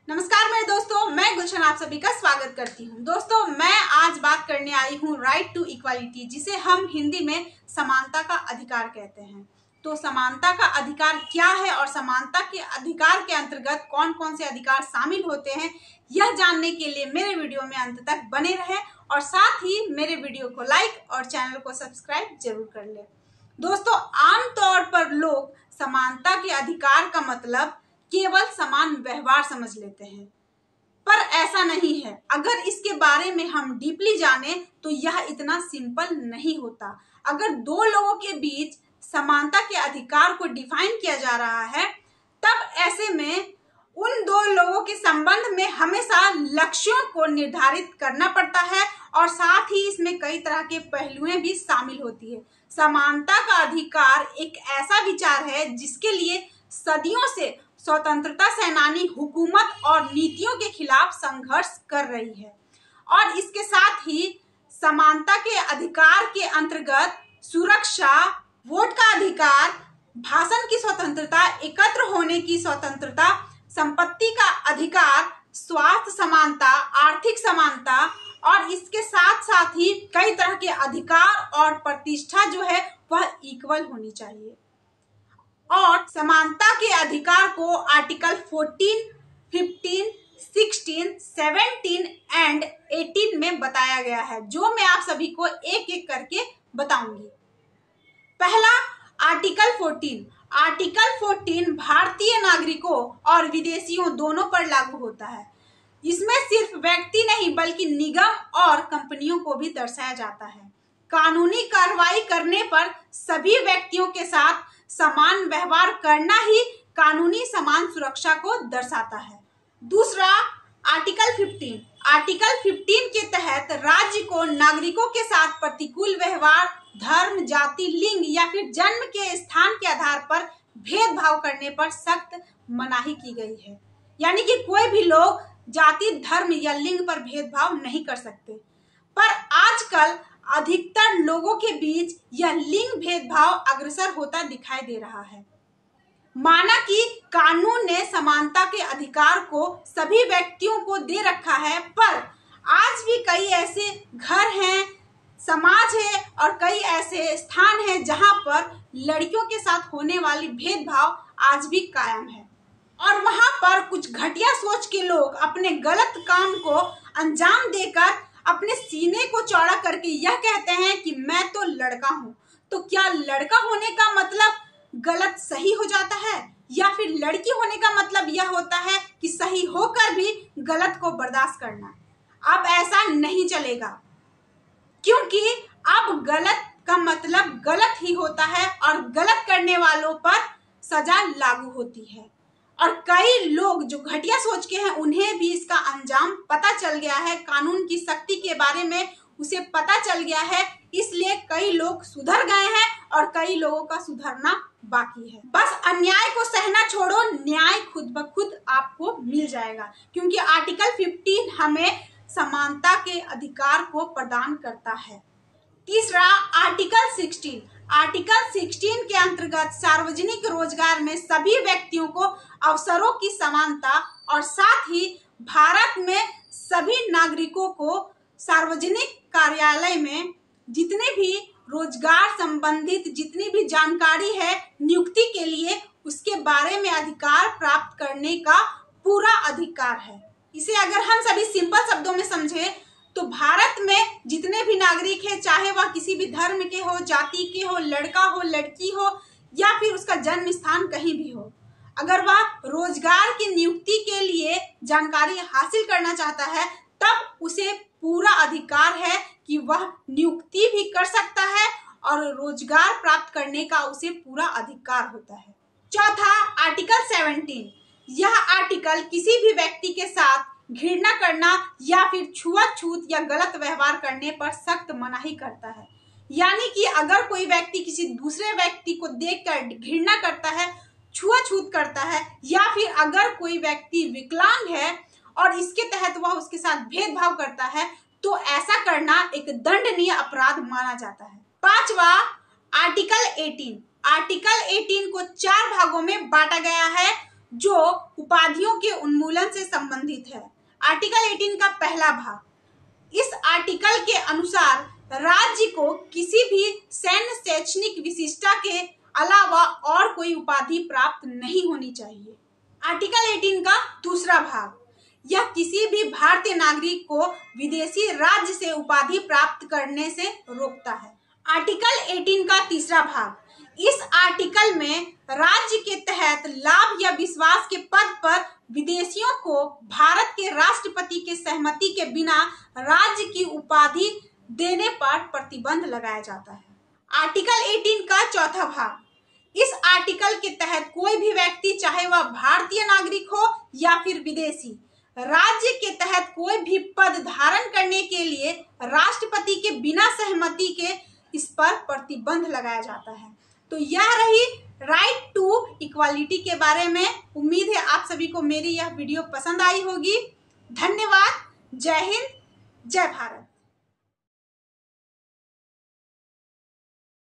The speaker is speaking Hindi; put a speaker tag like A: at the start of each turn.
A: नमस्कार मेरे दोस्तों, मैं गुलशन आप सभी का स्वागत करती हूँ। दोस्तों, मैं आज बात करने आई हूँ राइट टू इक्वालिटी, जिसे हम हिंदी में समानता का अधिकार कहते हैं। तो समानता का अधिकार क्या है और समानता के अधिकार के अंतर्गत कौन कौन से अधिकार शामिल होते हैं, यह जानने के लिए मेरे वीडियो में अंत तक बने रहें और साथ ही मेरे वीडियो को लाइक और चैनल को सब्सक्राइब जरूर कर लें। दोस्तों, आमतौर पर लोग समानता के अधिकार का मतलब केवल समान व्यवहार समझ लेते हैं, पर ऐसा नहीं है। अगर इसके बारे में हम डीपली जाने तो यह इतना सिंपल नहीं होता। अगर दो लोगों के बीच समानता के अधिकार को डिफाइन किया जा रहा है, तब ऐसे में उन दो लोगों के संबंध में हमेशा लक्ष्यों को निर्धारित करना पड़ता है और साथ ही इसमें कई तरह के पहलुएं भी शामिल होती है। समानता का अधिकार एक ऐसा विचार है जिसके लिए सदियों से स्वतंत्रता सेनानी हुकूमत और नीतियों के खिलाफ संघर्ष कर रही है और इसके साथ ही समानता के अधिकार के अंतर्गत सुरक्षा, वोट का अधिकार, भाषण की स्वतंत्रता, एकत्र होने की स्वतंत्रता, संपत्ति का अधिकार, स्वास्थ्य समानता, आर्थिक समानता और इसके साथ साथ ही कई तरह के अधिकार और प्रतिष्ठा जो है वह इक्वल होनी चाहिए। और समानता के अधिकार को आर्टिकल 14, 15, 16, 17 एंड 18 में बताया गया है, जो मैं आप सभी को एक एक करके बताऊंगी। पहला, आर्टिकल 14। आर्टिकल 14 भारतीय नागरिकों और विदेशियों दोनों पर लागू होता है। इसमें सिर्फ व्यक्ति नहीं बल्कि निगम और कंपनियों को भी दर्शाया जाता है। कानूनी कार्रवाई करने पर सभी व्यक्तियों के साथ समान व्यवहार करना ही कानूनी समान सुरक्षा को दर्शाता है। दूसरा, आर्टिकल 15। आर्टिकल 15 के तहत राज्य को नागरिकों के साथ प्रतिकूल व्यवहार, धर्म, जाति, लिंग या फिर जन्म के स्थान के आधार पर भेदभाव करने पर सख्त मनाही की गई है। यानी कि कोई भी लोग जाति, धर्म या लिंग पर भेदभाव नहीं कर सकते। पर आजकल अधिकतर लोगों के बीच यह लिंग भेदभाव अग्रसर होता दिखाई दे रहा है। माना कि कानून ने समानता के अधिकार को सभी व्यक्तियों को दे रखा है, पर आज भी कई ऐसे घर हैं, समाज है और कई ऐसे स्थान हैं जहां पर लड़कियों के साथ होने वाली भेदभाव आज भी कायम है और वहां पर कुछ घटिया सोच के लोग अपने गलत काम को अंजाम देकर अपने सीने को चौड़ा करके यह कहते हैं कि मैं तो लड़का हूँ। तो क्या लड़का होने का मतलब गलत सही हो जाता है, या फिर लड़की होने का मतलब यह होता है कि सही होकर भी गलत को बर्दाश्त करना? अब ऐसा नहीं चलेगा, क्योंकि अब गलत का मतलब गलत ही होता है और गलत करने वालों पर सजा लागू होती है। और कई लोग जो घटिया सोच के हैं उन्हें भी इसका अंजाम पता चल गया है, कानून की सख्ती के बारे में उसे पता चल गया है, इसलिए कई लोग सुधर गए हैं और कई लोगों का सुधरना बाकी है। बस अन्याय को सहना छोड़ो, न्याय खुद ब खुद आपको मिल जाएगा, क्योंकि आर्टिकल 15 हमें समानता के अधिकार को प्रदान करता है। तीसरा, आर्टिकल 16। आर्टिकल 16 के अंतर्गत सार्वजनिक रोजगार में सभी व्यक्तियों को अवसरों की समानता और साथ ही भारत में सभी नागरिकों को सार्वजनिक कार्यालय में जितने भी रोजगार संबंधित जितनी भी जानकारी है नियुक्ति के लिए, उसके बारे में अधिकार प्राप्त करने का पूरा अधिकार है। इसे अगर हम सभी सिंपल शब्दों में समझे तो भारत में जितने भी नागरिक हैं, चाहे वह किसी भी धर्म के हो, जाति के हो, लड़का हो, लड़की हो या फिर उसका जन्म स्थान कहीं भी हो, अगर वह रोजगार की नियुक्ति के लिए जानकारी हासिल करना चाहता है, तब उसे पूरा अधिकार है कि वह नियुक्ति भी कर सकता है और रोजगार प्राप्त करने का उसे पूरा अधिकार होता है। चौथा, आर्टिकल 17। यह आर्टिकल किसी भी व्यक्ति के साथ घृणा करना या फिर छुआछूत या गलत व्यवहार करने पर सख्त मनाही करता है। यानी कि अगर कोई व्यक्ति किसी दूसरे व्यक्ति को देखकर घृणा करता है, छुआछूत करता है, या फिर अगर कोई व्यक्ति विकलांग है और इसके तहत वह उसके साथ भेदभाव करता है, तो ऐसा करना एक दंडनीय अपराध माना जाता है। पांचवा, आर्टिकल 18। आर्टिकल 18 को 4 भागों में बांटा गया है। जो उपाधियों के उन्मूलन से संबंधित है। आर्टिकल 18 का पहला भाग, इस आर्टिकल के अनुसार राज्य को किसी भी सैन्य शैक्षणिक विशिष्टता के अलावा और कोई उपाधि प्राप्त नहीं होनी चाहिए। आर्टिकल 18 का दूसरा भाग, यह किसी भी भारतीय नागरिक को विदेशी राज्य से उपाधि प्राप्त करने से रोकता है। आर्टिकल 18 का तीसरा भाग, इस आर्टिकल में राज्य के तहत लाभ या विश्वास के पद पर विदेशियों को भारत के राष्ट्रपति के सहमति के बिना राज्य की उपाधि देने पर प्रतिबंध लगाया जाता है। आर्टिकल 18 का चौथा भाग, इस आर्टिकल के तहत कोई भी व्यक्ति, चाहे वह भारतीय नागरिक हो या फिर विदेशी, राज्य के तहत कोई भी पद धारण करने के लिए राष्ट्रपति के बिना सहमति के इस पर प्रतिबंध लगाया जाता है। तो यह रही राइट टू इक्वालिटी के बारे में। उम्मीद है आप सभी को मेरी यह वीडियो पसंद आई होगी। धन्यवाद। जय हिंद, जय भारत।